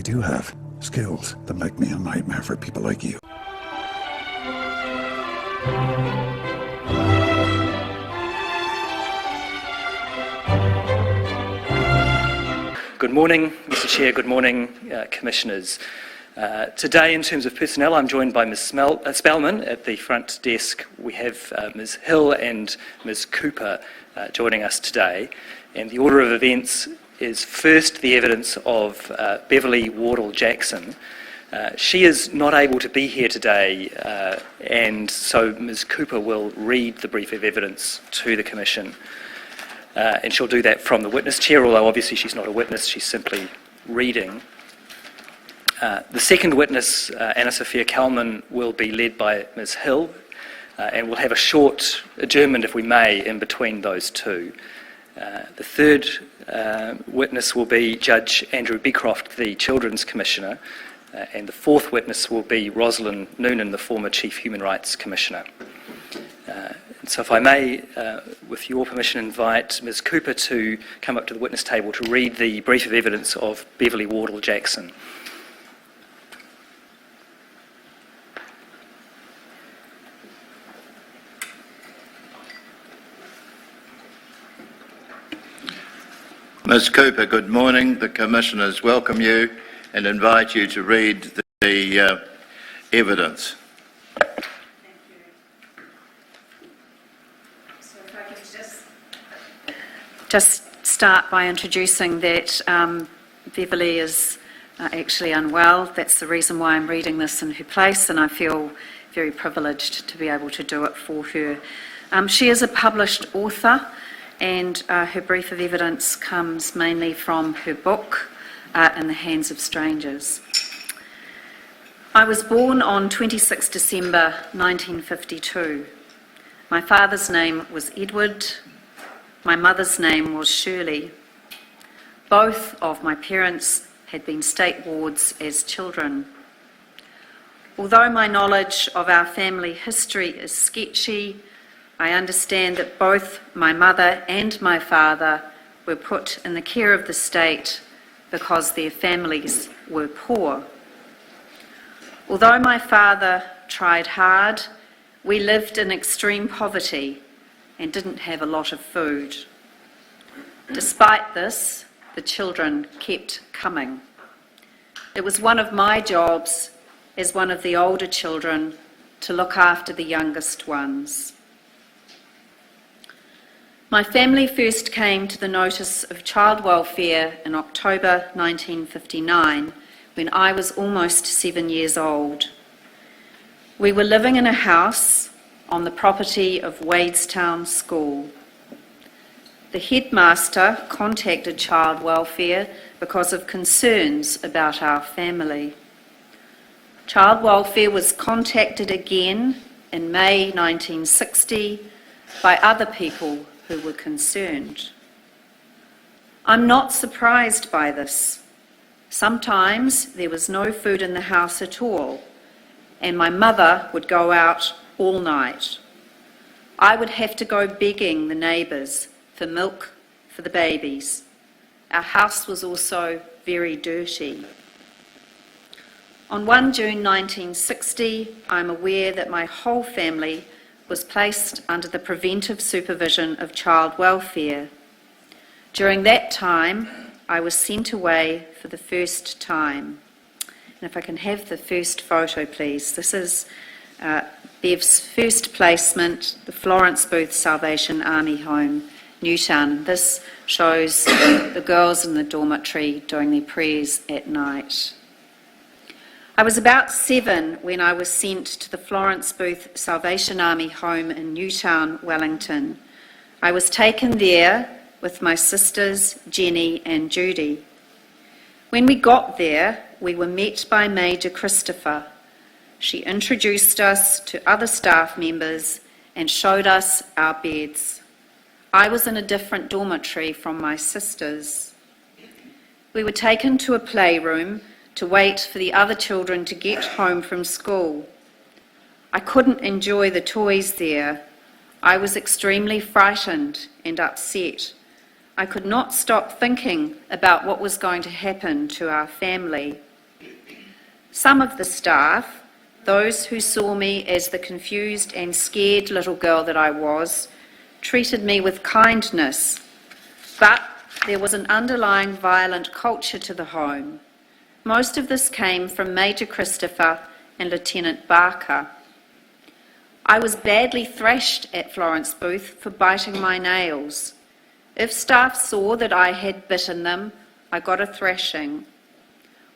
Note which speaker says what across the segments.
Speaker 1: I do have skills that make me a nightmare for people like you.
Speaker 2: Good morning, Mr Chair. Good morning, Commissioners. Today, in terms of personnel, I'm joined by Ms Spellman at the front desk. We have Ms Hill and Ms Cooper joining us today. And the order of events is first the evidence of Beverly Wardle-Jackson. She is not able to be here today, and so Ms Cooper will read the brief of evidence to the Commission. And she'll do that from the witness chair, although obviously she's not a witness, she's simply reading. The second witness, Anna Sophia Kalman, will be led by Ms Hill, and we'll have a short adjournment, if we may, in between those two. The third witness will be Judge Andrew Beecroft, the Children's Commissioner, and the fourth witness will be Rosalind Noonan, the former Chief Human Rights Commissioner. So if I may, with your permission, invite Ms Cooper to come up to the witness table to read the brief of evidence of Beverly Wardle-Jackson.
Speaker 3: Ms Cooper, good morning. The Commissioners welcome you and invite you to read the evidence.
Speaker 4: Just start by introducing that Beverly is actually unwell. That's the reason why I'm reading this in her place, and I feel very privileged to be able to do it for her. She is a published author, and her brief of evidence comes mainly from her book, In the Hands of Strangers. I was born on 26 December 1952. My father's name was Edward. My mother's name was Shirley. Both of my parents had been state wards as children. Although my knowledge of our family history is sketchy, I understand that both my mother and my father were put in the care of the state because their families were poor. Although my father tried hard, we lived in extreme poverty and didn't have a lot of food. Despite this, the children kept coming. It was one of my jobs as one of the older children to look after the youngest ones. My family first came to the notice of child welfare in October 1959 when I was almost 7 years old. We were living in a house on the property of Wadestown School. The headmaster contacted child welfare because of concerns about our family. Child welfare was contacted again in May 1960 by other people who were concerned. I'm not surprised by this. Sometimes there was no food in the house at all, and my mother would go out all night. I would have to go begging the neighbours for milk for the babies. Our house was also very dirty. On 1 June 1960, I'm aware that my whole family was placed under the preventive supervision of child welfare. During that time, I was sent away for the first time. And if I can have the first photo, please. This is Bev's first placement, the Florence Booth Salvation Army Home, Newtown. This shows the girls in the dormitory doing their prayers at night. I was about 7 when I was sent to the Florence Booth Salvation Army Home in Newtown, Wellington. I was taken there with my sisters, Jenny and Judy. When we got there, we were met by Major Christopher. She introduced us to other staff members and showed us our beds. I was in a different dormitory from my sisters. We were taken to a playroom to wait for the other children to get home from school. I couldn't enjoy the toys there. I was extremely frightened and upset. I could not stop thinking about what was going to happen to our family. Some of the staff, those who saw me as the confused and scared little girl that I was, treated me with kindness, but there was an underlying violent culture to the home. Most of this came from Major Christopher and Lieutenant Barker. I was badly thrashed at Florence Booth for biting my nails. If staff saw that I had bitten them, I got a thrashing.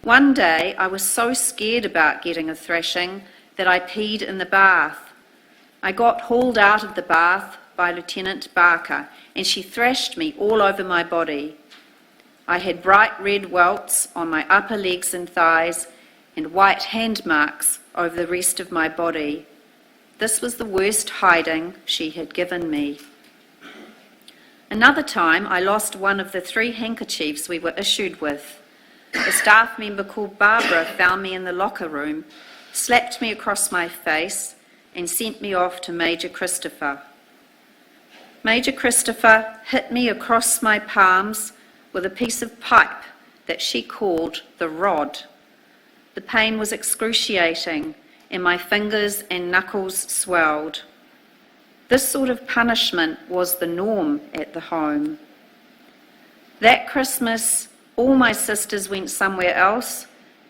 Speaker 4: One day I was so scared about getting a thrashing that I peed in the bath. I got hauled out of the bath by Lieutenant Barker, and she thrashed me all over my body. I had bright red welts on my upper legs and thighs and white hand marks over the rest of my body. This was the worst hiding she had given me. Another time I lost one of the 3 handkerchiefs we were issued with. A staff member called Barbara found me in the locker room, slapped me across my face and sent me off to Major Christopher. Major Christopher hit me across my palms with a piece of pipe that she called the rod. The pain was excruciating and my fingers and knuckles swelled. This sort of punishment was the norm at the home. That Christmas, all my sisters went somewhere else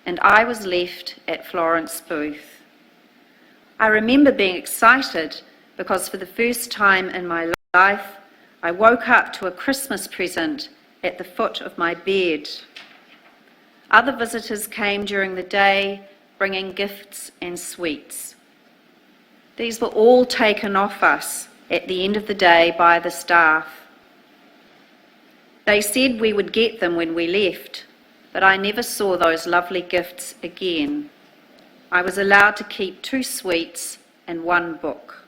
Speaker 4: and I was left at Florence Booth. I remember being excited because for the first time in my life, I woke up to a Christmas present at the foot of my bed. Other visitors came during the day, bringing gifts and sweets. These were all taken off us at the end of the day by the staff. They said we would get them when we left, but I never saw those lovely gifts again. I was allowed to keep 2 sweets and 1 book.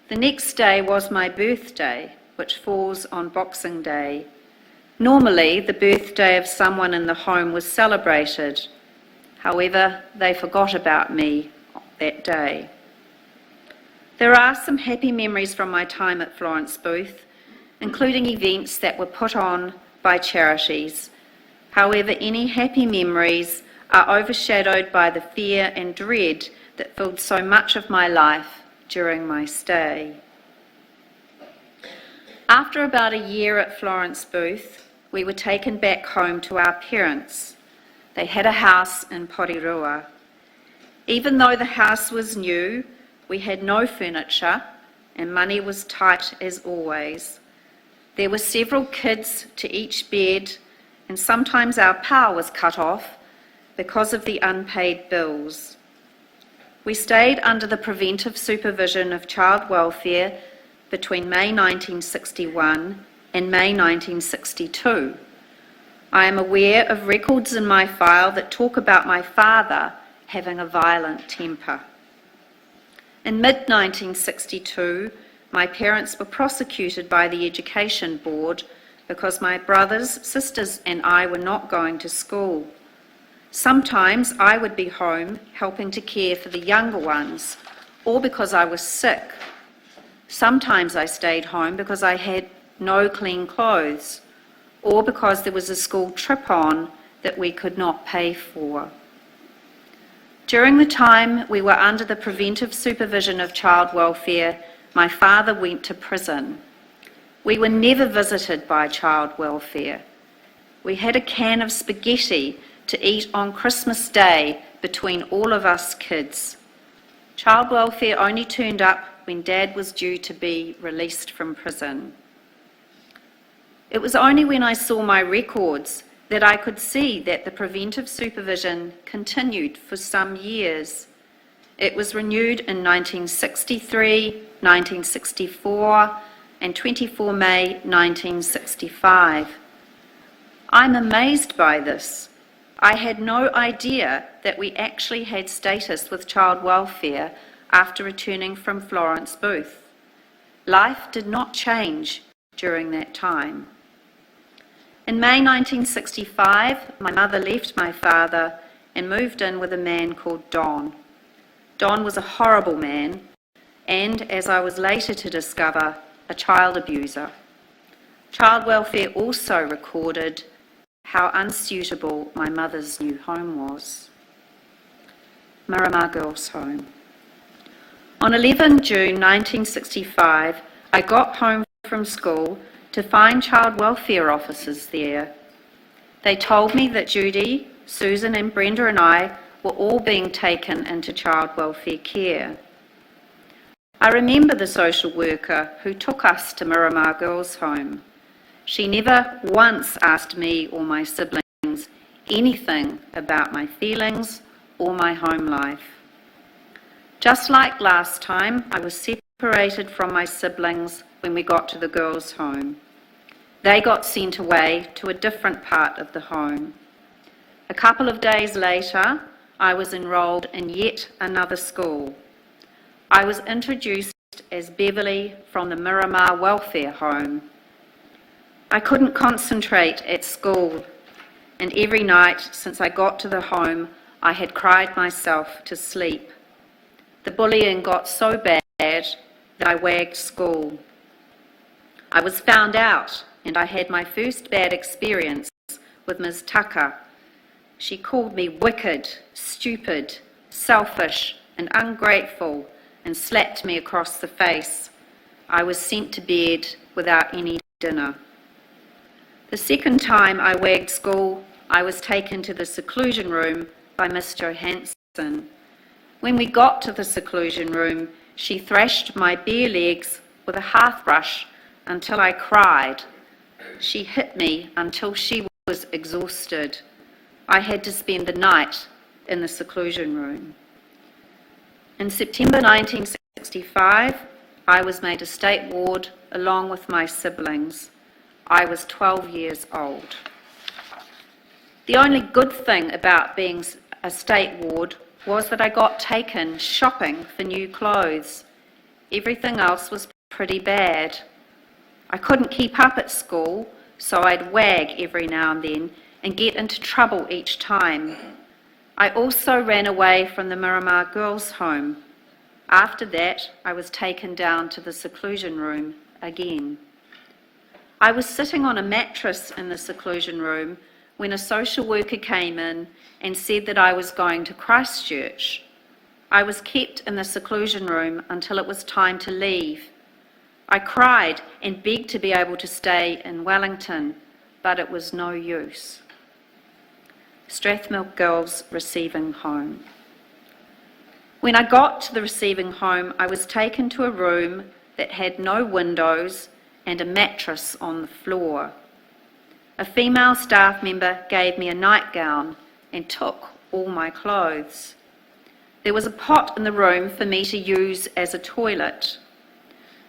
Speaker 4: The next day was my birthday, which falls on Boxing Day. Normally, the birthday of someone in the home was celebrated. However, they forgot about me that day. There are some happy memories from my time at Florence Booth, including events that were put on by charities. However, any happy memories are overshadowed by the fear and dread that filled so much of my life during my stay. After about a year at Florence Booth, we were taken back home to our parents. They had a house in Aotearoa. Even though the house was new, we had no furniture and money was tight as always. There were several kids to each bed and sometimes our power was cut off because of the unpaid bills. We stayed under the preventive supervision of child welfare between May 1961 and May 1962. I am aware of records in my file that talk about my father having a violent temper. In mid-1962, my parents were prosecuted by the Education Board because my brothers, sisters and I were not going to school. Sometimes I would be home helping to care for the younger ones, or because I was sick. Sometimes I stayed home because I had no clean clothes, or because there was a school trip on that we could not pay for. During the time we were under the preventive supervision of child welfare, my father went to prison. We were never visited by child welfare. We had a can of spaghetti to eat on Christmas Day between all of us kids. Child welfare only turned up when Dad was due to be released from prison. It was only when I saw my records that I could see that the preventive supervision continued for some years. It was renewed in 1963, 1964, and 24 May 1965. I'm amazed by this. I had no idea that we actually had status with child welfare after returning from Florence Booth. Life did not change during that time. In May 1965, my mother left my father and moved in with a man called Don. Don was a horrible man and, as I was later to discover, a child abuser. Child welfare also recorded how unsuitable my mother's new home was. Miramar Girls' Home. On 11 June 1965, I got home from school to find child welfare officers there. They told me that Judy, Susan and Brenda and I were all being taken into child welfare care. I remember the social worker who took us to Miramar Girls' Home. She never once asked me or my siblings anything about my feelings or my home life. Just like last time, I was separated from my siblings when we got to the girls' home. They got sent away to a different part of the home. A couple of days later, I was enrolled in yet another school. I was introduced as Beverly from the Miramar Welfare Home. I couldn't concentrate at school, and every night since I got to the home, I had cried myself to sleep. The bullying got so bad that I wagged school. I was found out, and I had my first bad experience with Ms. Tucker. She called me wicked, stupid, selfish, and ungrateful, and slapped me across the face. I was sent to bed without any dinner. The second time I wagged school, I was taken to the seclusion room by Miss Johansson. When we got to the seclusion room, she thrashed my bare legs with a hearth brush until I cried. She hit me until she was exhausted. I had to spend the night in the seclusion room. In September 1965, I was made a state ward along with my siblings. I was 12 years old. The only good thing about being a state ward was that I got taken shopping for new clothes. Everything else was pretty bad. I couldn't keep up at school, so I'd wag every now and then and get into trouble each time. I also ran away from the Miramar Girls' Home. After that, I was taken down to the seclusion room again. I was sitting on a mattress in the seclusion room when a social worker came in and said that I was going to Christchurch. I was kept in the seclusion room until it was time to leave. I cried and begged to be able to stay in Wellington, but it was no use. Strathmilk Girls Receiving Home. When I got to the receiving home, I was taken to a room that had no windows and a mattress on the floor. A female staff member gave me a nightgown and took all my clothes. There was a pot in the room for me to use as a toilet.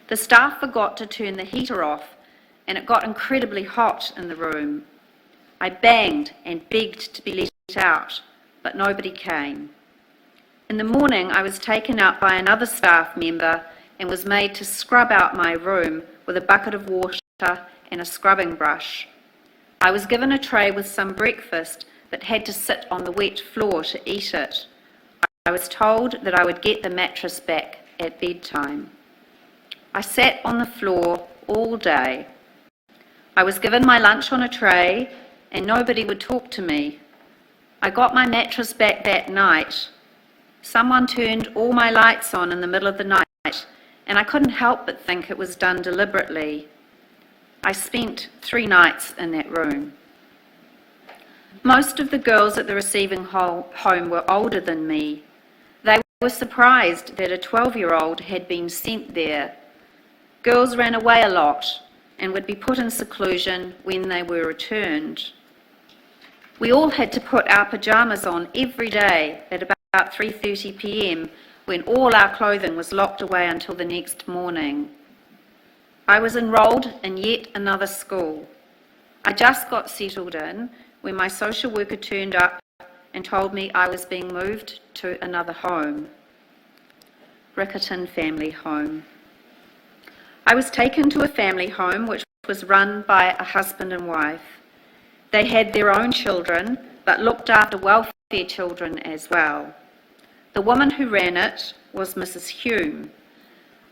Speaker 4: The staff forgot to turn the heater off, and it got incredibly hot in the room. I banged and begged to be let out, but nobody came. In the morning, I was taken out by another staff member and was made to scrub out my room with a bucket of water and a scrubbing brush. I was given a tray with some breakfast but had to sit on the wet floor to eat it. I was told that I would get the mattress back at bedtime. I sat on the floor all day. I was given my lunch on a tray and nobody would talk to me. I got my mattress back that night. Someone turned all my lights on in the middle of the night, and I couldn't help but think it was done deliberately. I spent 3 nights in that room. Most of the girls at the receiving home were older than me. They were surprised that a 12-year-old had been sent there. Girls ran away a lot and would be put in seclusion when they were returned. We all had to put our pyjamas on every day at about 3:30 p.m. when all our clothing was locked away until the next morning. I was enrolled in yet another school. I just got settled in when my social worker turned up and told me I was being moved to another home, Riccarton Family Home. I was taken to a family home which was run by a husband and wife. They had their own children, but looked after welfare children as well. The woman who ran it was Mrs. Hume.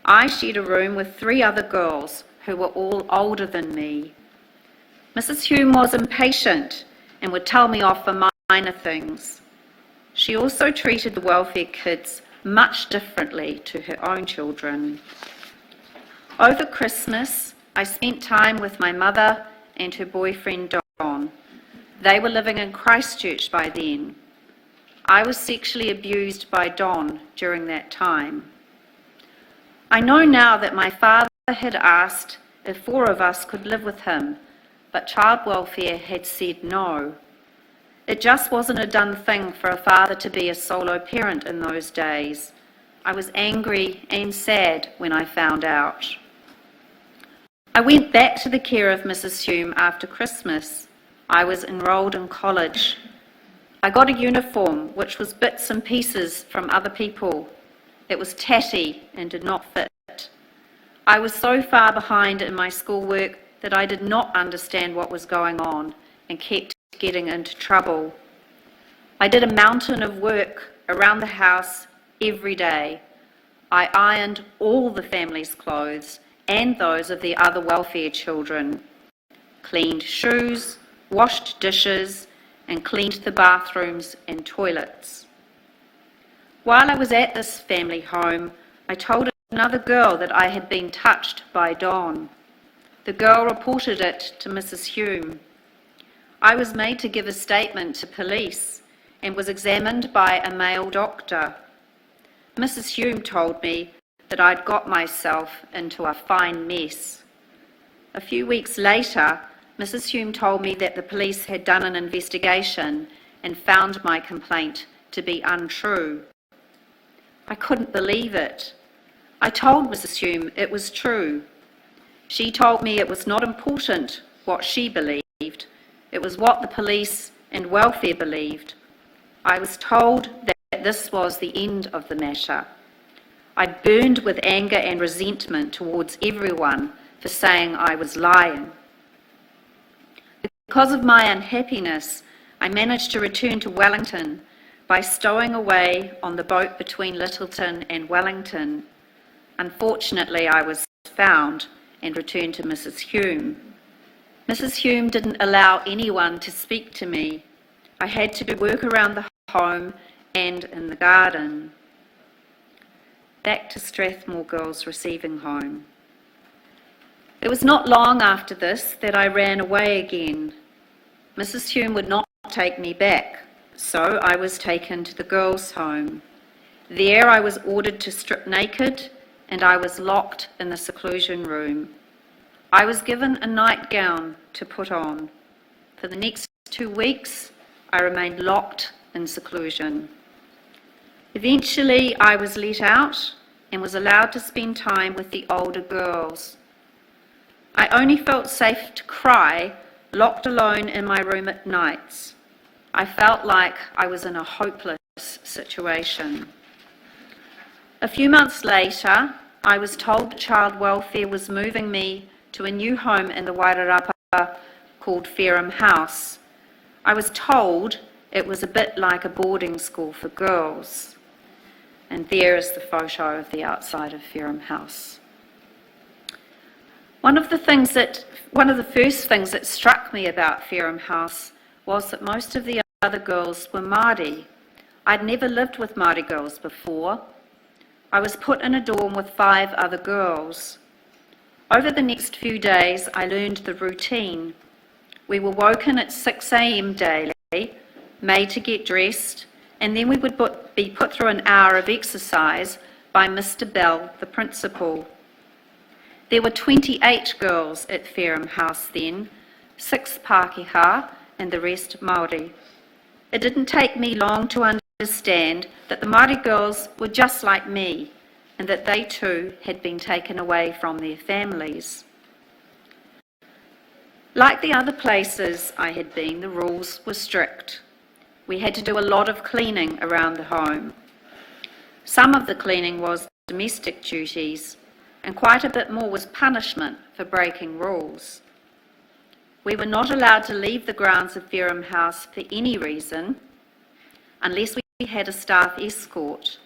Speaker 4: I shared a room with 3 other girls who were all older than me. Mrs. Hume was impatient and would tell me off for minor things. She also treated the welfare kids much differently to her own children. Over Christmas, I spent time with my mother and her boyfriend Don. They were living in Christchurch by then. I was sexually abused by Don during that time. I know now that my father had asked if 4 of us could live with him, but child welfare had said no. It just wasn't a done thing for a father to be a solo parent in those days. I was angry and sad when I found out. I went back to the care of Mrs. Hume after Christmas. I was enrolled in college. I got a uniform which was bits and pieces from other people. It was tatty and did not fit. I was so far behind in my schoolwork that I did not understand what was going on and kept getting into trouble. I did a mountain of work around the house every day. I ironed all the family's clothes and those of the other welfare children, cleaned shoes, washed dishes, and cleaned the bathrooms and toilets. While I was at this family home, I told another girl that I had been touched by Don. The girl reported it to Mrs. Hume. I was made to give a statement to police and was examined by a male doctor. Mrs. Hume told me that I'd got myself into a fine mess. A few weeks later, Mrs. Hume told me that the police had done an investigation and found my complaint to be untrue. I couldn't believe it. I told Mrs. Hume it was true. She told me it was not important what she believed. It was what the police and welfare believed. I was told that this was the end of the matter. I burned with anger and resentment towards everyone for saying I was lying. Because of my unhappiness, I managed to return to Wellington by stowing away on the boat between Lyttelton and Wellington. Unfortunately, I was found and returned to Mrs. Hume. Mrs. Hume didn't allow anyone to speak to me. I had to do work around the home and in the garden. Back to Strathmore Girls Receiving Home. It was not long after this that I ran away again. Mrs. Hume would not take me back, so I was taken to the girls' home. There I was ordered to strip naked and I was locked in the seclusion room. I was given a nightgown to put on. For the next 2 weeks, I remained locked in seclusion. Eventually, I was let out and was allowed to spend time with the older girls. I only felt safe to cry, locked alone in my room at nights. I felt like I was in a hopeless situation. A few months later, I was told the child welfare was moving me to a new home in the Wairarapa called Fareham House. I was told it was a bit like a boarding school for girls. And there is the photo of the outside of Fareham House. One of the first things that struck me about Fareham House was that most of the other girls were Māori. I'd never lived with Māori girls before. I was put in a dorm with 5 other girls. Over the next few days, I learned the routine. We were woken at 6 a.m. daily, made to get dressed, and then we would be put through an hour of exercise by Mr. Bell, the principal. There were 28 girls at Fareham House then, 6 Pākehā and the rest Māori. It didn't take me long to understand that the Māori girls were just like me and that they too had been taken away from their families. Like the other places I had been, the rules were strict. We had to do a lot of cleaning around the home. Some of the cleaning was domestic duties, and quite a bit more was punishment for breaking rules. We were not allowed to leave the grounds of Fareham House for any reason, unless we had a staff escort.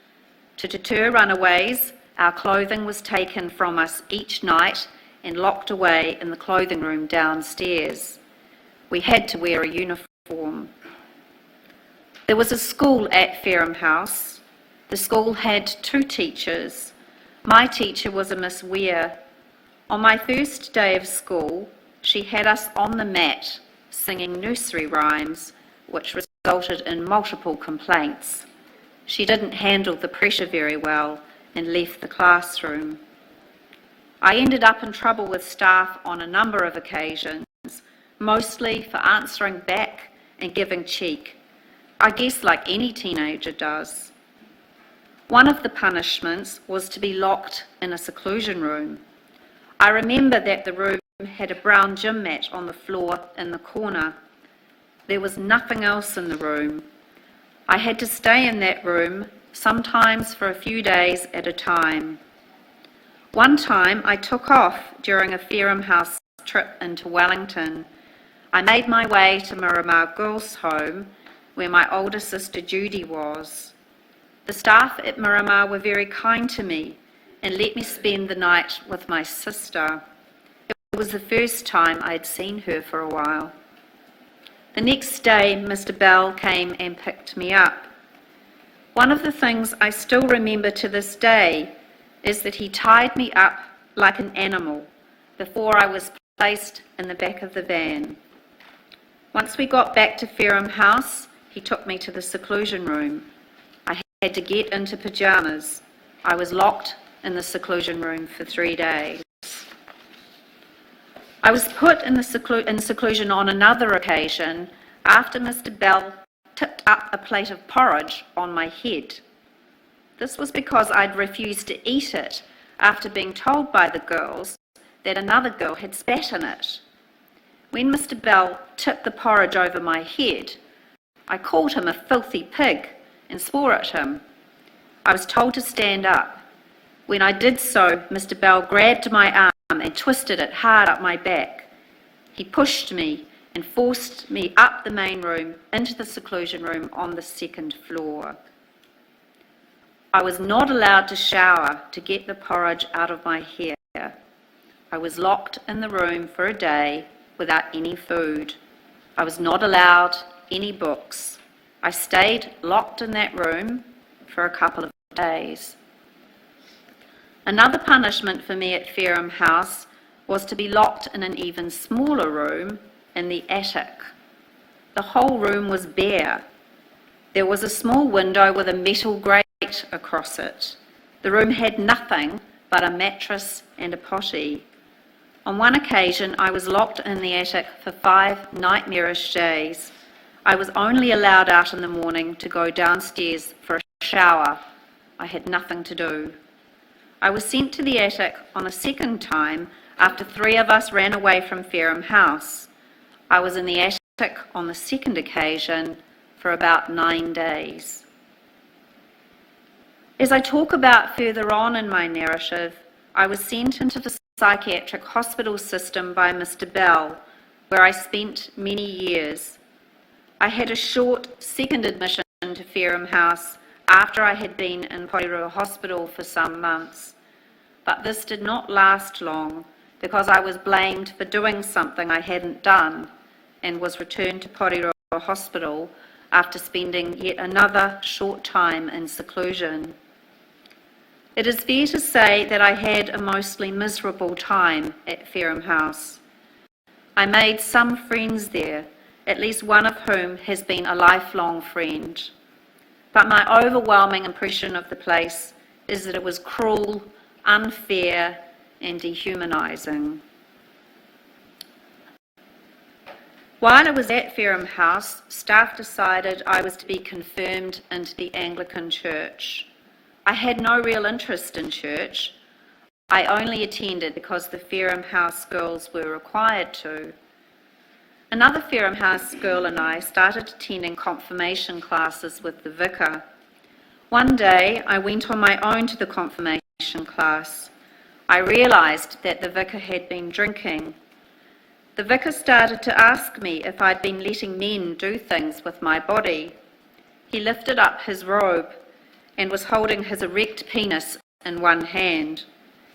Speaker 4: To deter runaways, our clothing was taken from us each night and locked away in the clothing room downstairs. We had to wear a uniform. There was a school at Fareham House. The school had 2 teachers. My teacher was a Miss Weir. On my first day of school, she had us on the mat singing nursery rhymes, which resulted in multiple complaints. She didn't handle the pressure very well and left the classroom. I ended up in trouble with staff on a number of occasions, mostly for answering back and giving cheek. I guess like any teenager does. One of the punishments was to be locked in a seclusion room. I remember that the room had a brown gym mat on the floor in the corner. There was nothing else in the room. I had to stay in that room, sometimes for a few days at a time. One time I took off during a Fareham House trip into Wellington. I made my way to Miramar Girls' Home, where my older sister Judy was. The staff at Miramar were very kind to me and let me spend the night with my sister. It was the first time I'd seen her for a while. The next day, Mr. Bell came and picked me up. One of the things I still remember to this day is that he tied me up like an animal before I was placed in the back of the van. Once we got back to Fareham House, he took me to the seclusion room. I had to get into pyjamas. I was locked in the seclusion room for 3 days. I was put in seclusion on another occasion after Mr. Bell tipped up a plate of porridge on my head. This was because I'd refused to eat it after being told by the girls that another girl had spat in it. When Mr. Bell tipped the porridge over my head, I called him a filthy pig and swore at him. I was told to stand up. When I did so, Mr. Bell grabbed my arm and twisted it hard up my back. He pushed me and forced me up the main room into the seclusion room on the 2nd floor. I was not allowed to shower to get the porridge out of my hair. I was locked in the room for a day without any food. I was not allowed any books. I stayed locked in that room for a couple of days. Another punishment for me at Fareham House was to be locked in an even smaller room in the attic. The whole room was bare. There was a small window with a metal grate across it. The room had nothing but a mattress and a potty. On one occasion, I was locked in the attic for 5 nightmarish days. I was only allowed out in the morning to go downstairs for a shower. I had nothing to do. I was sent to the attic on a second time after 3 of us ran away from Fareham House. I was in the attic on the second occasion for about 9 days. As I talk about further on in my narrative, I was sent into the psychiatric hospital system by Mr. Bell, where I spent many years. I had a short second admission to Fareham House after I had been in Aotearoa Hospital for some months, but this did not last long because I was blamed for doing something I hadn't done and was returned to Aotearoa Hospital after spending yet another short time in seclusion. It is fair to say that I had a mostly miserable time at Fareham House. I made some friends there, at least one of whom has been a lifelong friend. But my overwhelming impression of the place is that it was cruel, unfair, and dehumanising. While I was at Fareham House, staff decided I was to be confirmed into the Anglican Church. I had no real interest in church. I only attended because the Fareham House girls were required to. Another Fareham House girl and I started attending confirmation classes with the vicar. One day I went on my own to the confirmation class. I realised that the vicar had been drinking. The vicar started to ask me if I'd been letting men do things with my body. He lifted up his robe and was holding his erect penis in one hand.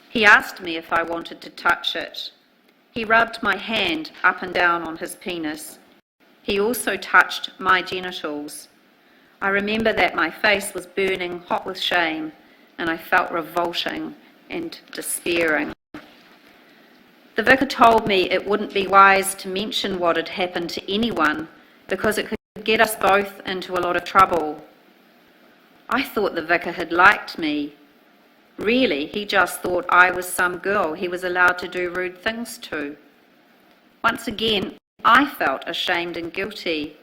Speaker 4: He asked me if I wanted to touch it. He rubbed my hand up and down on his penis. He also touched my genitals. I remember that my face was burning hot with shame, and I felt revolting and despairing. The vicar told me it wouldn't be wise to mention what had happened to anyone because it could get us both into a lot of trouble. I thought the vicar had liked me. Really, he just thought I was some girl he was allowed to do rude things to. Once again, I felt ashamed and guilty.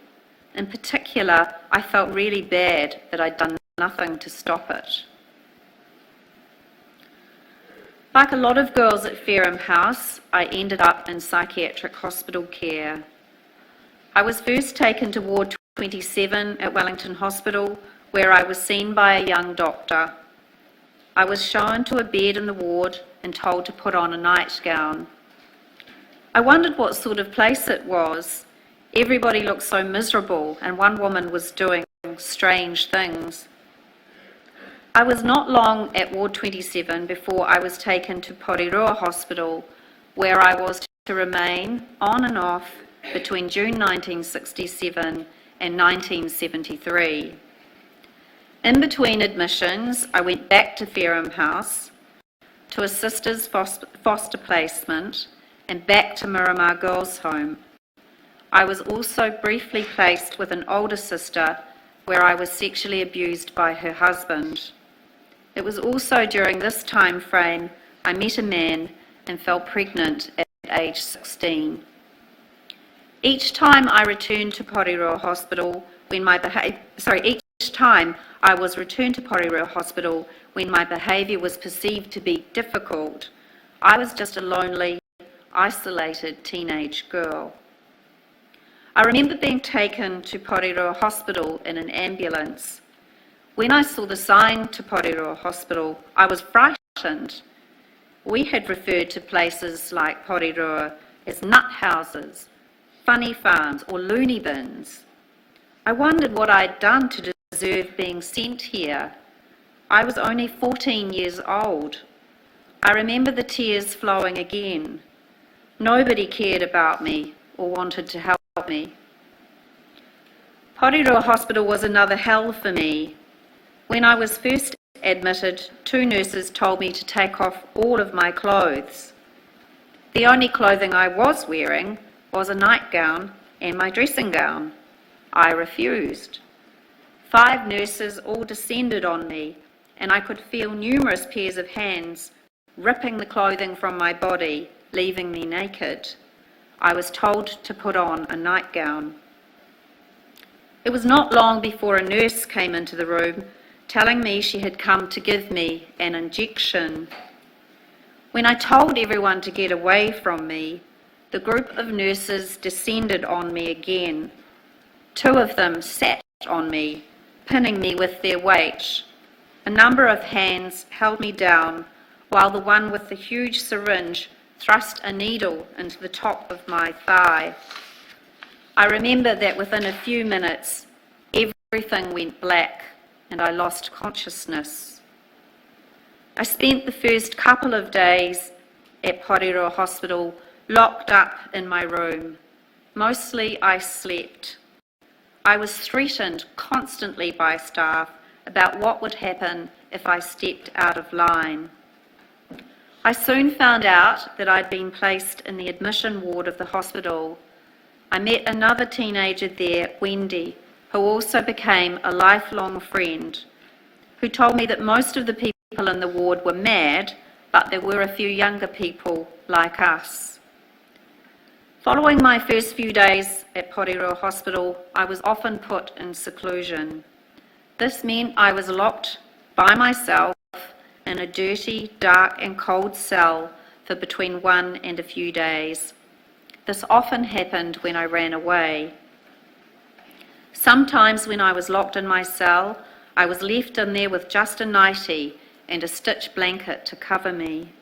Speaker 4: In particular, I felt really bad that I'd done nothing to stop it. Like a lot of girls at Fareham House, I ended up in psychiatric hospital care. I was first taken to Ward 27 at Wellington Hospital, where I was seen by a young doctor. I was shown to a bed in the ward and told to put on a nightgown. I wondered what sort of place it was. Everybody looked so miserable, and one woman was doing strange things. I was not long at Ward 27 before I was taken to Aotearoa Hospital, where I was to remain on and off between June 1967 and 1973. In between admissions, I went back to Fareham House, to a sister's foster placement, and back to Miramar Girls' Home. I was also briefly placed with an older sister where I was sexually abused by her husband. It was also during this time frame I met a man and fell pregnant at age 16. Each time I returned to Aotearoa Hospital when each time I was returned to Aotearoa Hospital when my behaviour was perceived to be difficult, I was just a lonely, isolated teenage girl. I remember being taken to Aotearoa Hospital in an ambulance. When I saw the sign to Aotearoa Hospital, I was frightened. We had referred to places like Aotearoa as nut houses, funny farms, or loony bins. I wondered what I'd done to deserve being sent here. I was only 14 years old. I remember the tears flowing again. Nobody cared about me or wanted to help me. Aotearoa Hospital was another hell for me. When I was first admitted, 2 nurses told me to take off all of my clothes. The only clothing I was wearing was a nightgown and my dressing gown. I refused. 5 nurses all descended on me, and I could feel numerous pairs of hands ripping the clothing from my body, leaving me naked. I was told to put on a nightgown. It was not long before a nurse came into the room telling me she had come to give me an injection. When I told everyone to get away from me, the group of nurses descended on me again. 2 of them sat on me, pinning me with their weight. A number of hands held me down, while the one with the huge syringe thrust a needle into the top of my thigh. I remember that within a few minutes, everything went black and I lost consciousness. I spent the first couple of days at Aotearoa Hospital locked up in my room. Mostly I slept. I was threatened constantly by staff about what would happen if I stepped out of line. I soon found out that I'd been placed in the admission ward of the hospital. I met another teenager there, Wendy, who also became a lifelong friend, who told me that most of the people in the ward were mad, but there were a few younger people like us. Following my first few days at Aotearoa Hospital, I was often put in seclusion. This meant I was locked by myself in a dirty, dark and cold cell for between 1 and a few days. This often happened when I ran away. Sometimes when I was locked in my cell, I was left in there with just a nightie and a stitch blanket to cover me.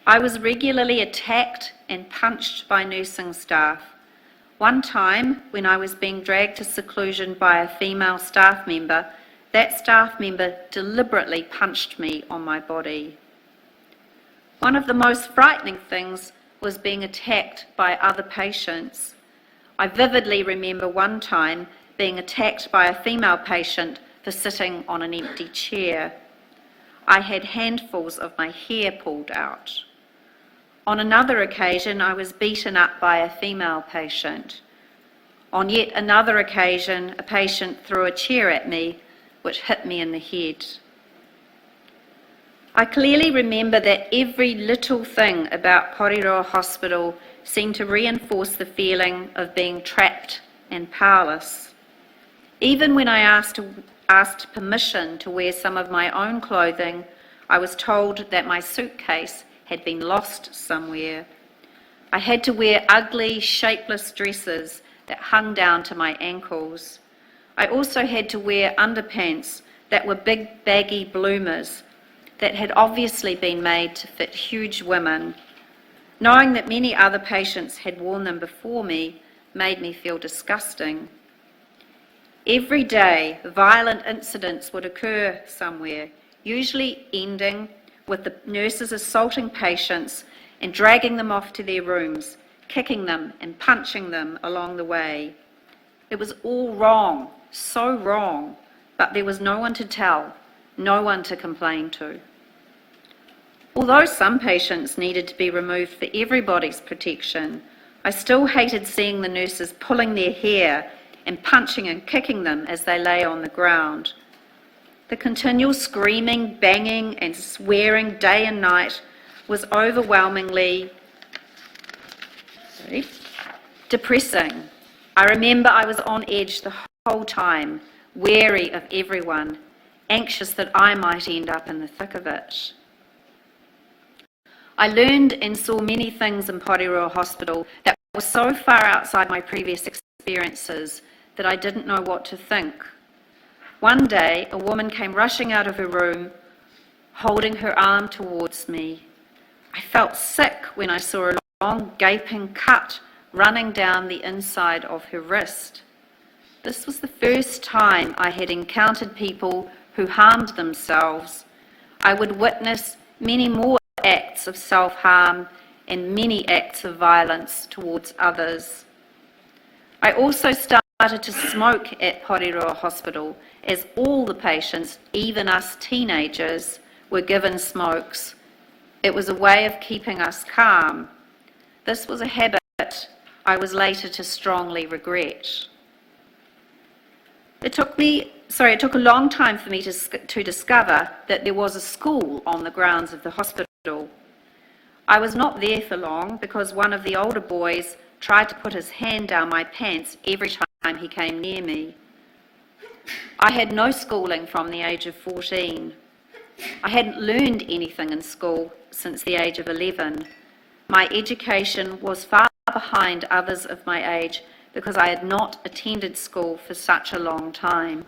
Speaker 4: I was regularly attacked and punched by nursing staff. One time, when I was being dragged to seclusion by a female staff member, that staff member deliberately punched me on my body. One of the most frightening things was being attacked by other patients. I vividly remember one time being attacked by a female patient for sitting on an empty chair. I had handfuls of my hair pulled out. On another occasion, I was beaten up by a female patient. On yet another occasion, a patient threw a chair at me, which hit me in the head. I clearly remember that every little thing about Aotearoa Hospital seemed to reinforce the feeling of being trapped and powerless. Even when I asked permission to wear some of my own clothing, I was told that my suitcase had been lost somewhere. I had to wear ugly, shapeless dresses that hung down to my ankles. I also had to wear underpants that were big, baggy bloomers that had obviously been made to fit huge women. Knowing that many other patients had worn them before me made me feel disgusting. Every day, violent incidents would occur somewhere, usually ending with the nurses assaulting patients and dragging them off to their rooms, kicking them and punching them along the way. It was all wrong, so wrong, but there was no one to tell, no one to complain to. Although some patients needed to be removed for everybody's protection, I still hated seeing the nurses pulling their hair and punching and kicking them as they lay on the ground. The continual screaming, banging and swearing day and night was overwhelmingly depressing. I remember I was on edge the whole time, wary of everyone, anxious that I might end up in the thick of it. I learned and saw many things in Aotearoa Hospital that were so far outside my previous experiences that I didn't know what to think. One day, a woman came rushing out of her room, holding her arm towards me. I felt sick when I saw a long, gaping cut running down the inside of her wrist. This was the first time I had encountered people who harmed themselves. I would witness many more acts of self-harm and many acts of violence towards others. I also started to smoke at Aotearoa Hospital, as all the patients, even us teenagers, were given smokes. It was a way of keeping us calm. This was a habit I was later to strongly regret. It took a long time for me to discover that there was a school on the grounds of the hospital. I was not there for long because one of the older boys tried to put his hand down my pants every time he came near me. I had no schooling from the age of 14. I hadn't learned anything in school since the age of 11. My education was far behind others of my age because I had not attended school for such a long time.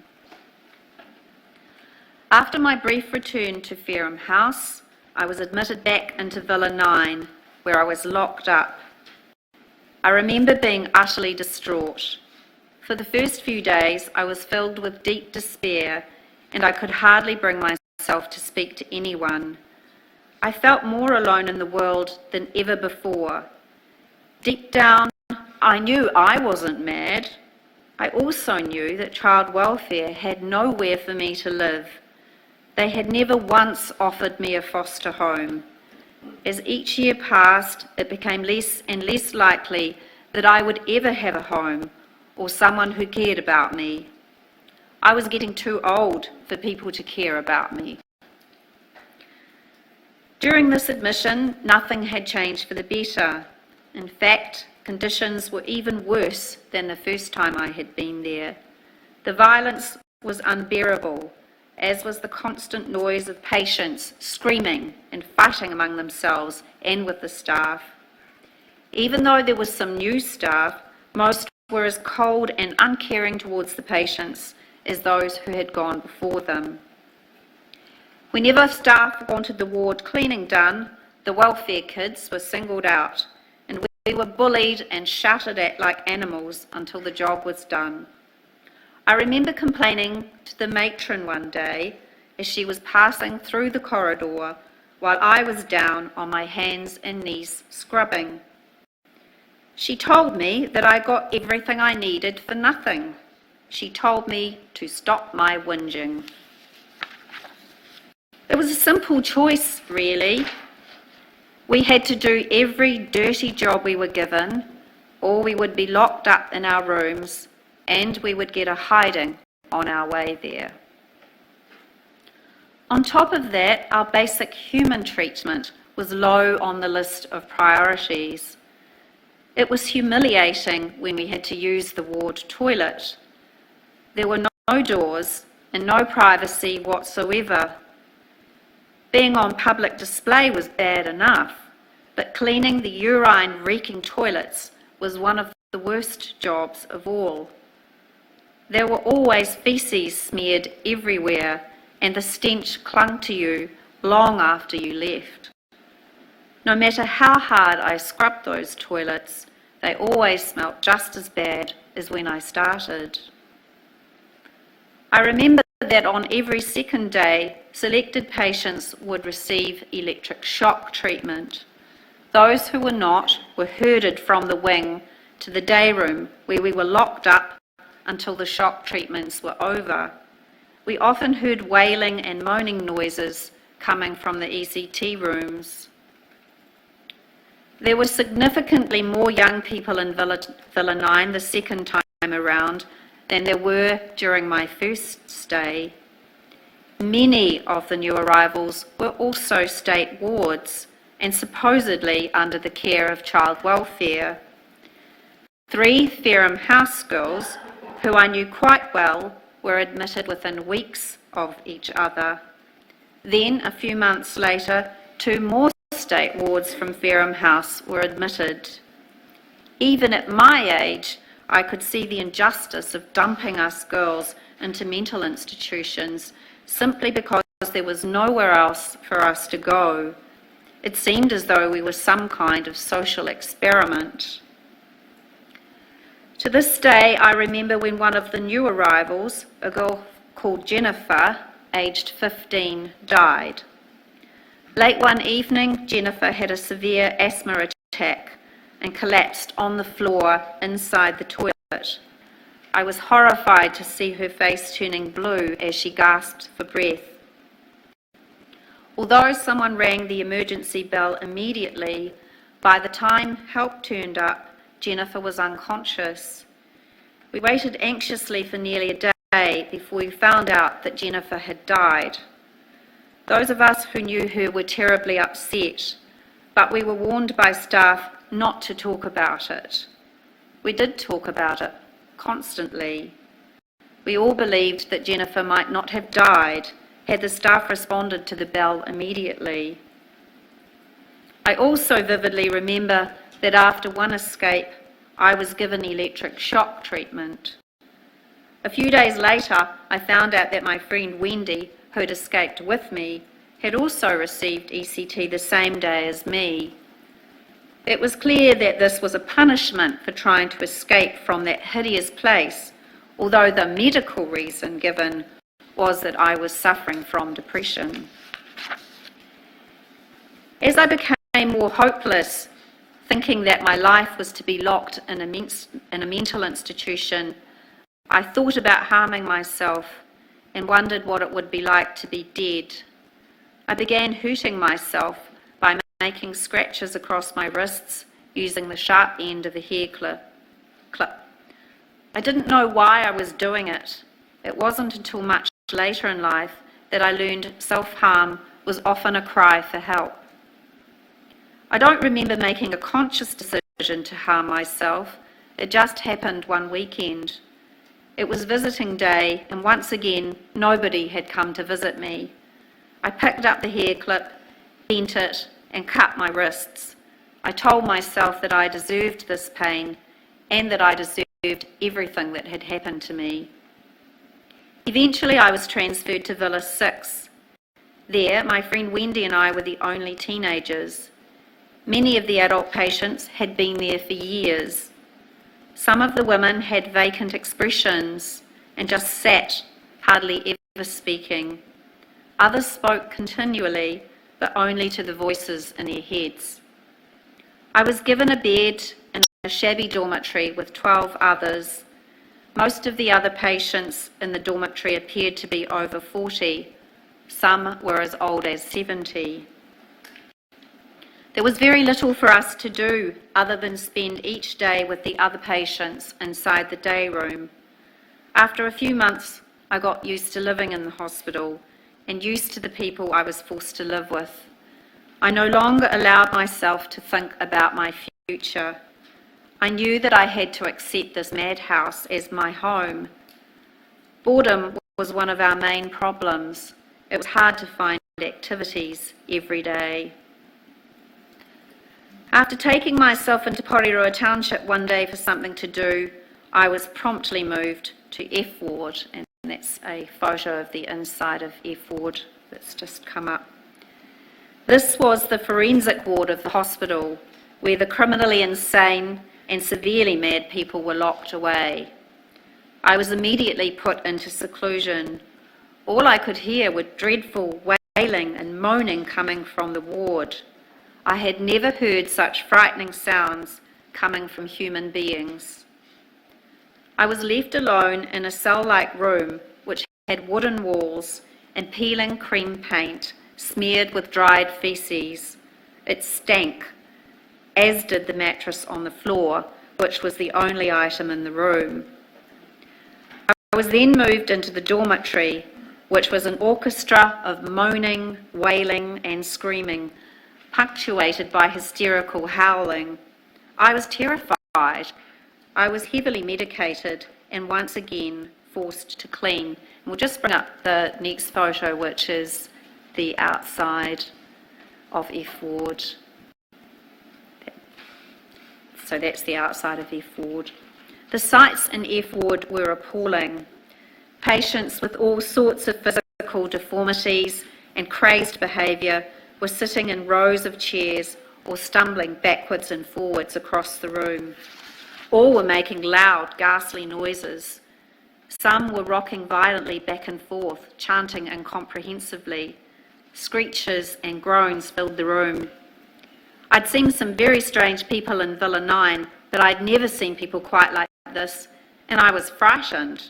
Speaker 4: After my brief return to Fareham House, I was admitted back into Villa 9, where I was locked up. I remember being utterly distraught. For the first few days, I was filled with deep despair, and I could hardly bring myself to speak to anyone. I felt more alone in the world than ever before. Deep down, I knew I wasn't mad. I also knew that child welfare had nowhere for me to live. They had never once offered me a foster home. As each year passed, it became less and less likely that I would ever have a home or someone who cared about me. I was getting too old for people to care about me. During this admission, nothing had changed for the better. In fact, conditions were even worse than the first time I had been there. The violence was unbearable, as was the constant noise of patients screaming and fighting among themselves and with the staff. Even though there was some new staff, most were as cold and uncaring towards the patients as those who had gone before them. Whenever staff wanted the ward cleaning done, the welfare kids were singled out, and we were bullied and shouted at like animals until the job was done. I remember complaining to the matron one day as she was passing through the corridor while I was down on my hands and knees scrubbing. She told me that I got everything I needed for nothing. She told me to stop my whinging. It was a simple choice, really. We had to do every dirty job we were given, or we would be locked up in our rooms, and we would get a hiding on our way there. On top of that, our basic human treatment was low on the list of priorities. It was humiliating when we had to use the ward toilet. There were no doors and no privacy whatsoever. Being on public display was bad enough, but cleaning the urine-reeking toilets was one of the worst jobs of all. There were always feces smeared everywhere, and the stench clung to you long after you left. No matter how hard I scrubbed those toilets, they always smelt just as bad as when I started. I remember that on every second day, selected patients would receive electric shock treatment. Those who were not were herded from the wing to the day room where we were locked up until the shock treatments were over. We often heard wailing and moaning noises coming from the ECT rooms. There were significantly more young people in Villa 9 the second time around than there were during my first stay. Many of the new arrivals were also state wards and supposedly under the care of child welfare. 3 Fareham House girls, who I knew quite well, were admitted within weeks of each other. Then, a few months later, 2 more state wards from Fareham House were admitted. Even at my age, I could see the injustice of dumping us girls into mental institutions simply because there was nowhere else for us to go. It seemed as though we were some kind of social experiment. To this day, I remember when one of the new arrivals, a girl called Jennifer, aged 15, died. Late one evening, Jennifer had a severe asthma attack and collapsed on the floor inside the toilet. I was horrified to see her face turning blue as she gasped for breath. Although someone rang the emergency bell immediately, by the time help turned up, Jennifer was unconscious. We waited anxiously for nearly a day before we found out that Jennifer had died. Those of us who knew her were terribly upset, but we were warned by staff not to talk about it. We did talk about it, constantly. We all believed that Jennifer might not have died had the staff responded to the bell immediately. I also vividly remember that after one escape, I was given electric shock treatment. A few days later, I found out that my friend Wendy, who had escaped with me, had also received ECT the same day as me. It was clear that this was a punishment for trying to escape from that hideous place, although the medical reason given was that I was suffering from depression. As I became more hopeless, thinking that my life was to be locked in a mental institution, I thought about harming myself and wondered what it would be like to be dead. I began hurting myself by making scratches across my wrists using the sharp end of a hair clip. I didn't know why I was doing it. It wasn't until much later in life that I learned self-harm was often a cry for help. I don't remember making a conscious decision to harm myself. It just happened one weekend. It was visiting day, and once again, nobody had come to visit me. I picked up the hair clip, bent it, and cut my wrists. I told myself that I deserved this pain and that I deserved everything that had happened to me. Eventually, I was transferred to Villa 6. There, my friend Wendy and I were the only teenagers. Many of the adult patients had been there for years. Some of the women had vacant expressions and just sat, hardly ever speaking. Others spoke continually, but only to the voices in their heads. I was given a bed in a shabby dormitory with 12 others. Most of the other patients in the dormitory appeared to be over 40. Some were as old as 70. There was very little for us to do other than spend each day with the other patients inside the day room. After a few months, I got used to living in the hospital and used to the people I was forced to live with. I no longer allowed myself to think about my future. I knew that I had to accept this madhouse as my home. Boredom was one of our main problems. It was hard to find activities every day. After taking myself into Aotearoa Township one day for something to do, I was promptly moved to F Ward, and that's a photo of the inside of F Ward that's just come up. This was the forensic ward of the hospital, where the criminally insane and severely mad people were locked away. I was immediately put into seclusion. All I could hear were dreadful wailing and moaning coming from the ward. I had never heard such frightening sounds coming from human beings. I was left alone in a cell-like room which had wooden walls and peeling cream paint smeared with dried feces. It stank, as did the mattress on the floor, which was the only item in the room. I was then moved into the dormitory, which was an orchestra of moaning, wailing and screaming, punctuated by hysterical howling. I was terrified. I was heavily medicated and once again forced to clean. And we'll just bring up the next photo, which is the outside of F Ward. So that's the outside of F Ward. The sights in F Ward were appalling. Patients with all sorts of physical deformities and crazed behaviour were sitting in rows of chairs or stumbling backwards and forwards across the room. All were making loud, ghastly noises. Some were rocking violently back and forth, chanting incomprehensibly. Screeches and groans filled the room. I'd seen some very strange people in Villa 9, but I'd never seen people quite like this, and I was frightened.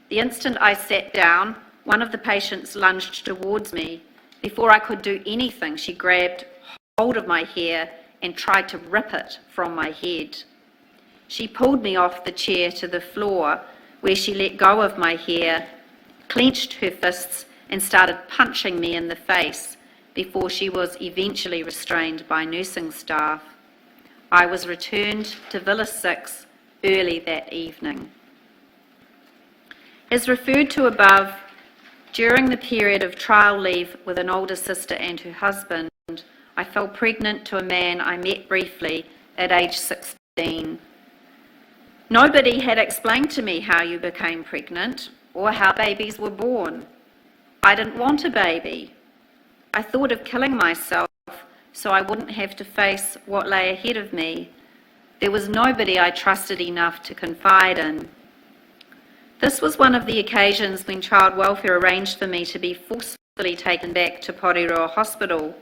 Speaker 4: The instant I sat down, one of the patients lunged towards me. Before I could do anything, she grabbed hold of my hair and tried to rip it from my head. She pulled me off the chair to the floor, where she let go of my hair, clenched her fists and started punching me in the face before she was eventually restrained by nursing staff. I was returned to Villa 6 early that evening. As referred to above, during the period of trial leave with an older sister and her husband, I fell pregnant to a man I met briefly at age 16. Nobody had explained to me how you became pregnant or how babies were born. I didn't want a baby. I thought of killing myself so I wouldn't have to face what lay ahead of me. There was nobody I trusted enough to confide in. This was one of the occasions when Child Welfare arranged for me to be forcefully taken back to Aotearoa Hospital.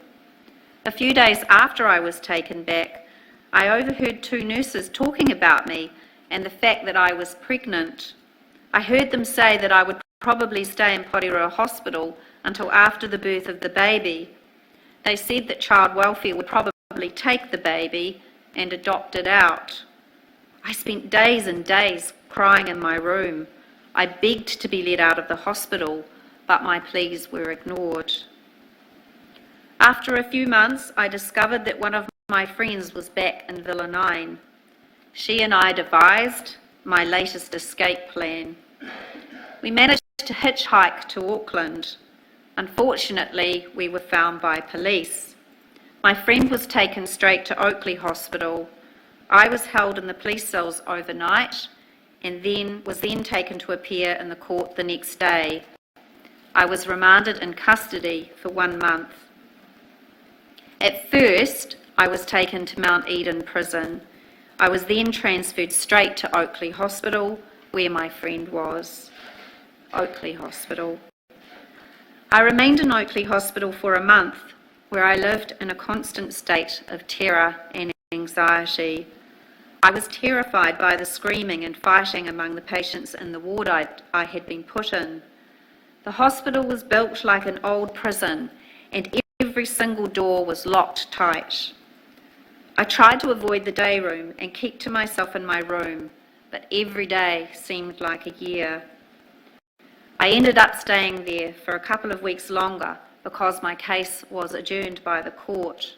Speaker 4: A few days after I was taken back, I overheard two nurses talking about me and the fact that I was pregnant. I heard them say that I would probably stay in Aotearoa Hospital until after the birth of the baby. They said that Child Welfare would probably take the baby and adopt it out. I spent days and days crying in my room. I begged to be let out of the hospital, but my pleas were ignored. After a few months, I discovered that one of my friends was back in Villa 9. She and I devised my latest escape plan. We managed to hitchhike to Auckland. Unfortunately, we were found by police. My friend was taken straight to Oakley Hospital. I was held in the police cells overnight and was then taken to appear in the court the next day. I was remanded in custody for 1 month. At first, I was taken to Mount Eden prison. I was then transferred straight to Oakley Hospital, where my friend was. Oakley Hospital. I remained in Oakley Hospital for a month, where I lived in a constant state of terror and anxiety. I was terrified by the screaming and fighting among the patients in the ward I had been put in. The hospital was built like an old prison, and every single door was locked tight. I tried to avoid the day room and keep to myself in my room, but every day seemed like a year. I ended up staying there for a couple of weeks longer because my case was adjourned by the court.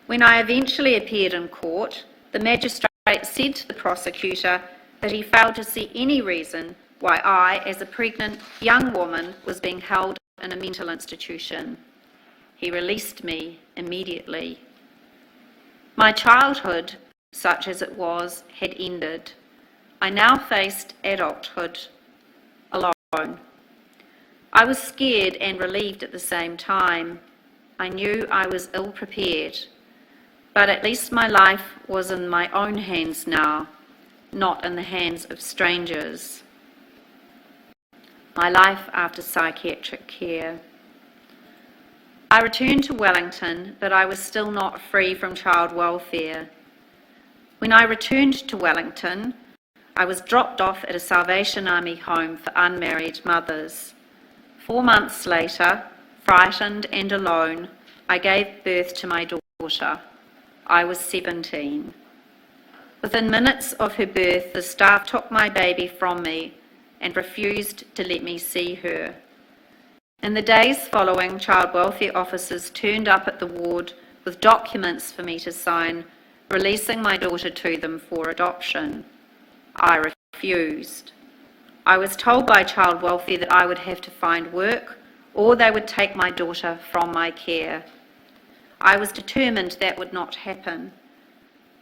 Speaker 4: When I eventually appeared in court, the magistrate said to the prosecutor that he failed to see any reason why I, as a pregnant young woman, was being held in a mental institution. He released me immediately. My childhood, such as it was, had ended. I now faced adulthood alone. I was scared and relieved at the same time. I knew I was ill-prepared, but at least my life was in my own hands now, not in the hands of strangers. My life after psychiatric care. I returned to Wellington, but I was still not free from child welfare. When I returned to Wellington, I was dropped off at a Salvation Army home for unmarried mothers. 4 months later, frightened and alone, I gave birth to my daughter. I was 17. Within minutes of her birth, the staff took my baby from me and refused to let me see her. In the days following, child welfare officers turned up at the ward with documents for me to sign, releasing my daughter to them for adoption. I refused. I was told by child welfare that I would have to find work or they would take my daughter from my care. I was determined that would not happen.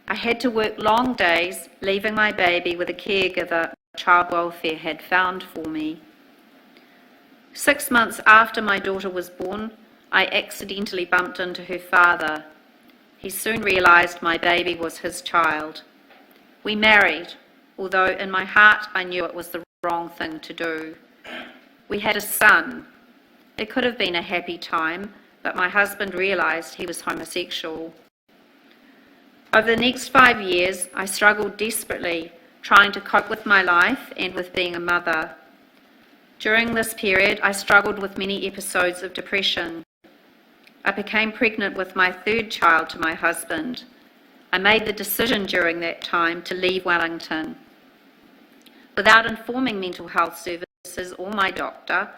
Speaker 4: I had to work long days, leaving my baby with a caregiver child welfare had found for me. 6 months after my daughter was born, I accidentally bumped into her father. He soon realised my baby was his child. We married, although in my heart I knew it was the wrong thing to do. We had a son. It could have been a happy time, but my husband realised he was homosexual. Over the next 5 years, I struggled desperately, trying to cope with my life and with being a mother. During this period, I struggled with many episodes of depression. I became pregnant with my 3rd child to my husband. I made the decision during that time to leave Wellington. Without informing mental health services or my doctor,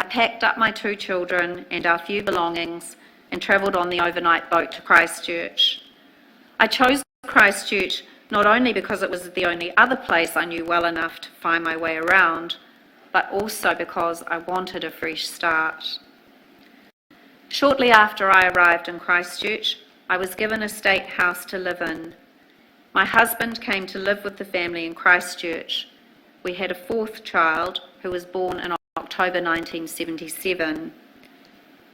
Speaker 4: I packed up my 2 children and our few belongings and travelled on the overnight boat to Christchurch. I chose Christchurch not only because it was the only other place I knew well enough to find my way around, but also because I wanted a fresh start. Shortly after I arrived in Christchurch, I was given a state house to live in. My husband came to live with the family in Christchurch. We had a 4th child who was born in October 1977.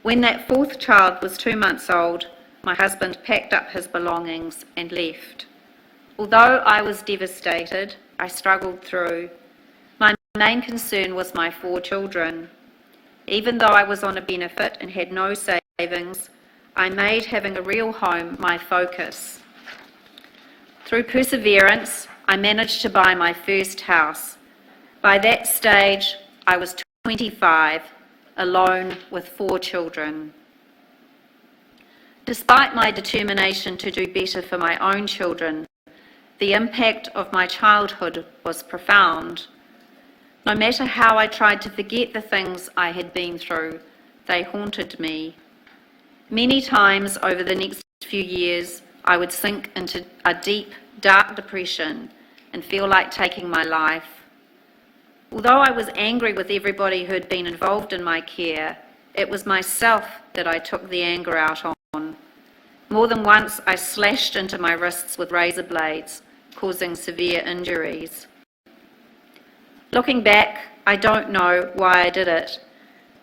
Speaker 4: When that 4th child was 2 months old, my husband packed up his belongings and left. Although I was devastated, I struggled through. My main concern was my 4 children. Even though I was on a benefit and had no savings, I made having a real home my focus. Through perseverance, I managed to buy my first house. By that stage, I was 25, alone with 4 children. Despite my determination to do better for my own children, the impact of my childhood was profound. No matter how I tried to forget the things I had been through, they haunted me. Many times over the next few years, I would sink into a deep, dark depression and feel like taking my life. Although I was angry with everybody who had been involved in my care, it was myself that I took the anger out on. More than once, I slashed into my wrists with razor blades, causing severe injuries. Looking back, I don't know why I did it,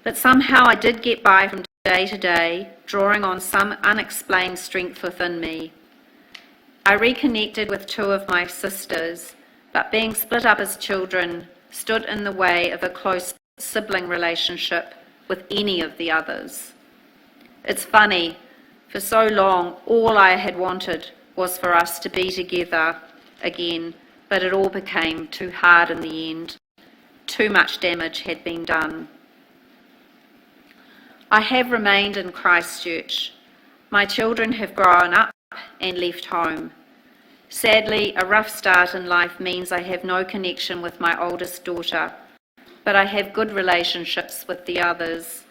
Speaker 4: but somehow I did get by from day to day, drawing on some unexplained strength within me. I reconnected with 2 of my sisters, but being split up as children stood in the way of a close sibling relationship with any of the others. It's funny, for so long, all I had wanted was for us to be together again, but it all became too hard in the end. Too much damage had been done. I have remained in Christchurch. My children have grown up and left home. Sadly, a rough start in life means I have no connection with my oldest daughter, but I have good relationships with the others.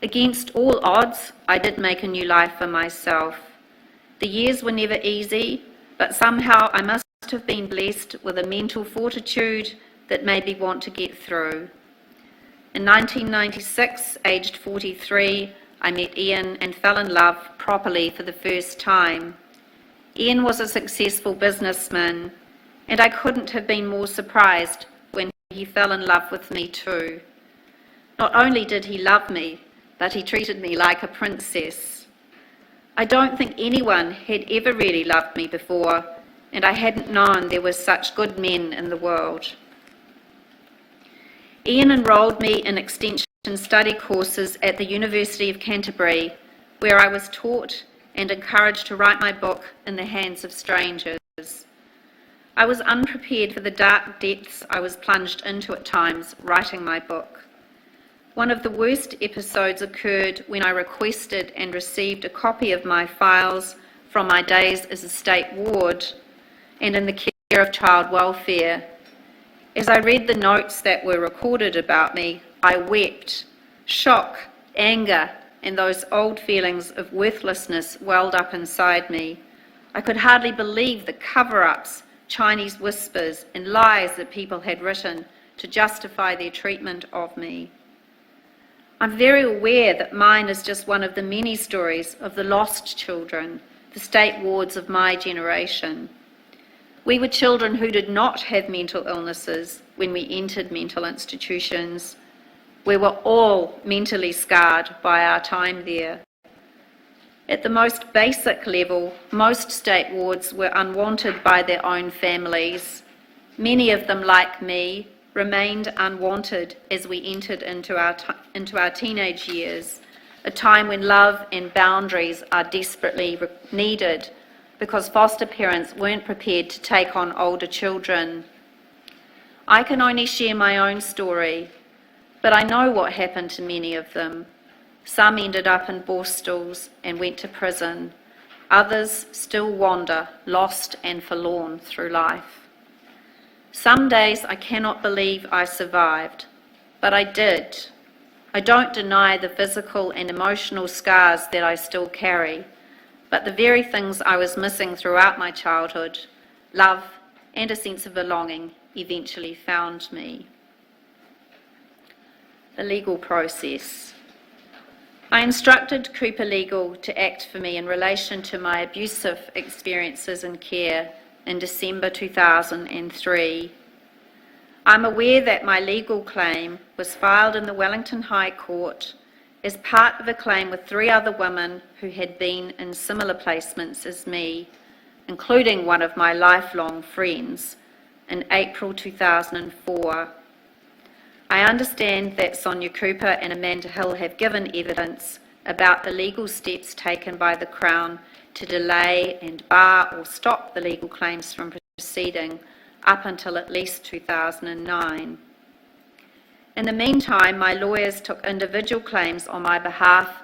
Speaker 4: Against all odds, I did make a new life for myself. The years were never easy, but somehow I must have been blessed with a mental fortitude that made me want to get through. In 1996, aged 43, I met Ian and fell in love properly for the first time. Ian was a successful businessman, and I couldn't have been more surprised when he fell in love with me too. Not only did he love me, but he treated me like a princess. I don't think anyone had ever really loved me before, and I hadn't known there were such good men in the world. Ian enrolled me in extension study courses at the University of Canterbury, where I was taught and encouraged to write my book in the hands of strangers. I was unprepared for the dark depths I was plunged into at times writing my book. One of the worst episodes occurred when I requested and received a copy of my files from my days as a state ward and in the care of child welfare. As I read the notes that were recorded about me, I wept. Shock, anger, and those old feelings of worthlessness welled up inside me. I could hardly believe the cover-ups, Chinese whispers, and lies that people had written to justify their treatment of me. I'm very aware that mine is just one of the many stories of the lost children, the state wards of my generation. We were children who did not have mental illnesses when we entered mental institutions. We were all mentally scarred by our time there. At the most basic level, most state wards were unwanted by their own families. Many of them, like me, remained unwanted as we entered into our teenage years, a time when love and boundaries are desperately needed because foster parents weren't prepared to take on older children. I can only share my own story, but I know what happened to many of them. Some ended up in Borstalls and went to prison. Others still wander, lost and forlorn through life. Some days I cannot believe I survived, but I did. I don't deny the physical and emotional scars that I still carry, but the very things I was missing throughout my childhood, love and a sense of belonging, eventually found me. The legal process. I instructed Cooper Legal to act for me in relation to my abusive experiences in care in December 2003. I'm aware that my legal claim was filed in the Wellington High Court as part of a claim with 3 other women who had been in similar placements as me, including one of my lifelong friends, in April 2004. I understand that Sonia Cooper and Amanda Hill have given evidence about the legal steps taken by the Crown to delay and bar or stop the legal claims from proceeding up until at least 2009. In the meantime, my lawyers took individual claims on my behalf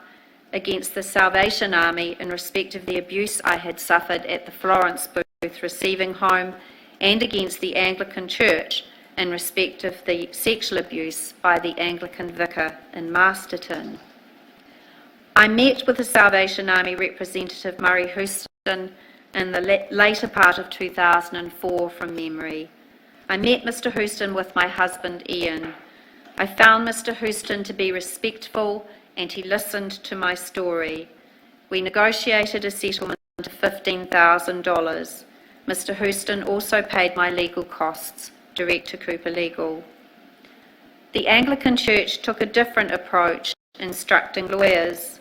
Speaker 4: against the Salvation Army in respect of the abuse I had suffered at the Florence Booth Receiving Home and against the Anglican Church in respect of the sexual abuse by the Anglican vicar in Masterton. I met with the Salvation Army representative Murray Houston in the later part of 2004 from memory. I met Mr. Houston with my husband Ian. I found Mr. Houston to be respectful and he listened to my story. We negotiated a settlement of $15,000. Mr. Houston also paid my legal costs direct to Cooper Legal. The Anglican Church took a different approach, instructing lawyers.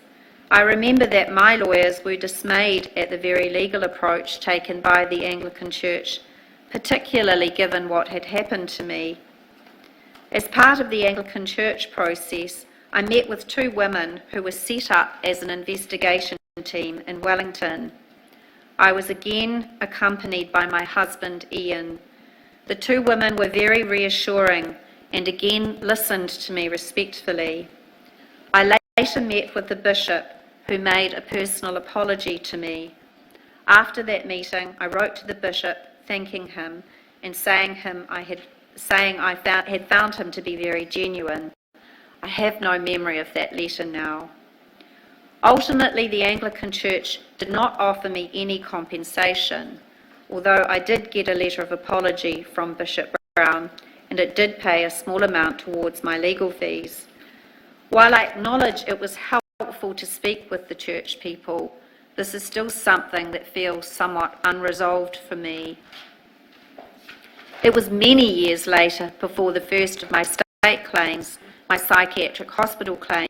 Speaker 4: I remember that my lawyers were dismayed at the very legal approach taken by the Anglican Church, particularly given what had happened to me. As part of the Anglican Church process, I met with 2 women who were set up as an investigation team in Wellington. I was again accompanied by my husband, Ian. The two women were very reassuring and again listened to me respectfully. I later met with the bishop, who made a personal apology to me. After that meeting, I wrote to the bishop thanking him and saying I had found him to be very genuine. I have no memory of that letter now. Ultimately, the Anglican Church did not offer me any compensation, although I did get a letter of apology from Bishop Brown, and it did pay a small amount towards my legal fees. While I acknowledge it was helpful to speak with the church people, this is still something that feels somewhat unresolved for me. It was many years later before the first of my state claims, my psychiatric hospital claim,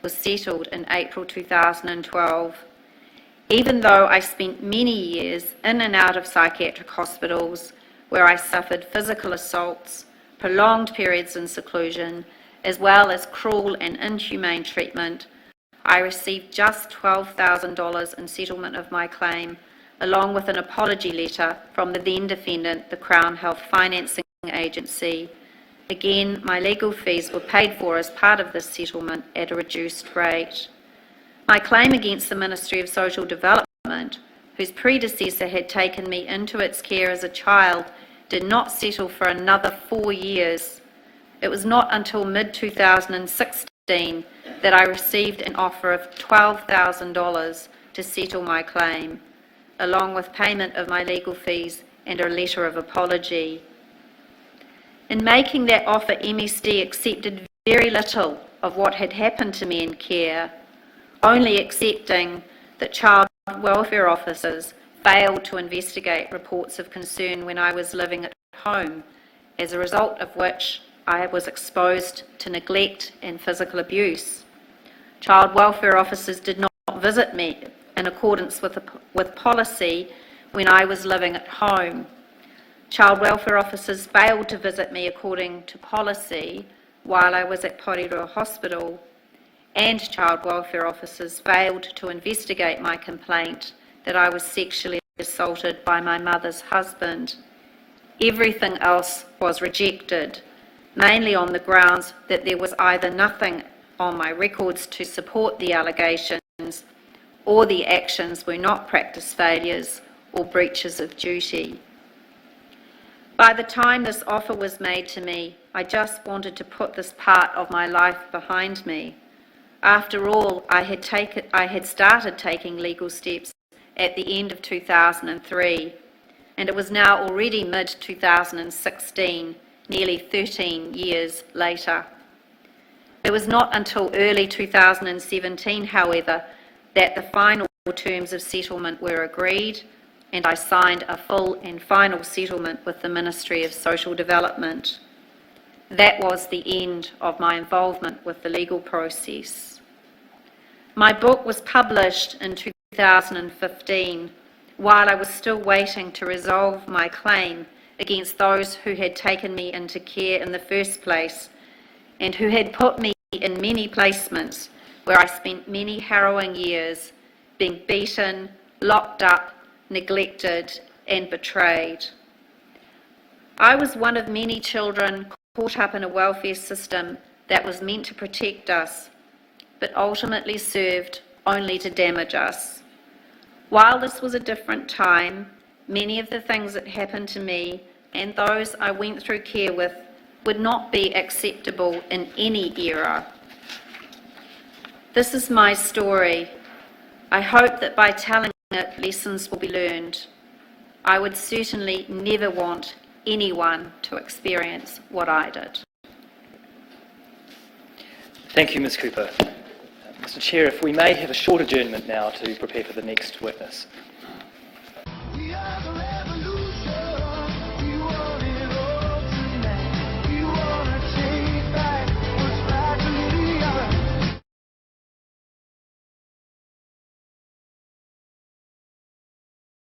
Speaker 4: was settled in April 2012. Even though I spent many years in and out of psychiatric hospitals where I suffered physical assaults, prolonged periods in seclusion, as well as cruel and inhumane treatment, I received just $12,000 in settlement of my claim, along with an apology letter from the then defendant, the Crown Health Financing Agency. Again, my legal fees were paid for as part of this settlement at a reduced rate. My claim against the Ministry of Social Development, whose predecessor had taken me into its care as a child, did not settle for another 4 years. It was not until mid-2016 that I received an offer of $12,000 to settle my claim, along with payment of my legal fees and a letter of apology. In making that offer, MSD accepted very little of what had happened to me in care, only accepting that child welfare officers failed to investigate reports of concern when I was living at home, as a result of which I was exposed to neglect and physical abuse. Child welfare officers did not visit me in accordance with policy when I was living at home. Child welfare officers failed to visit me according to policy while I was at Aotearoa Hospital, and child welfare officers failed to investigate my complaint that I was sexually assaulted by my mother's husband. Everything else was rejected, mainly on the grounds that there was either nothing on my records to support the allegations, or the actions were not practice failures or breaches of duty. By the time this offer was made to me, I just wanted to put this part of my life behind me. After all, I had started taking legal steps at the end of 2003, and it was now already mid-2016, nearly 13 years later. It was not until early 2017, however, that the final terms of settlement were agreed, and I signed a full and final settlement with the Ministry of Social Development. That was the end of my involvement with the legal process. My book was published in 2015, while I was still waiting to resolve my claim against those who had taken me into care in the first place, and who had put me in many placements where I spent many harrowing years being beaten, locked up, neglected, and betrayed. I was one of many children caught up in a welfare system that was meant to protect us, but ultimately served only to damage us. While this was a different time, many of the things that happened to me and those I went through care with would not be acceptable in any era. This is my story. I hope that by telling it, lessons will be learned. I would certainly never want anyone to experience what I did.
Speaker 2: Thank you, Ms. Cooper. Mr. Chair, if we may have a short adjournment now to prepare for the next witness.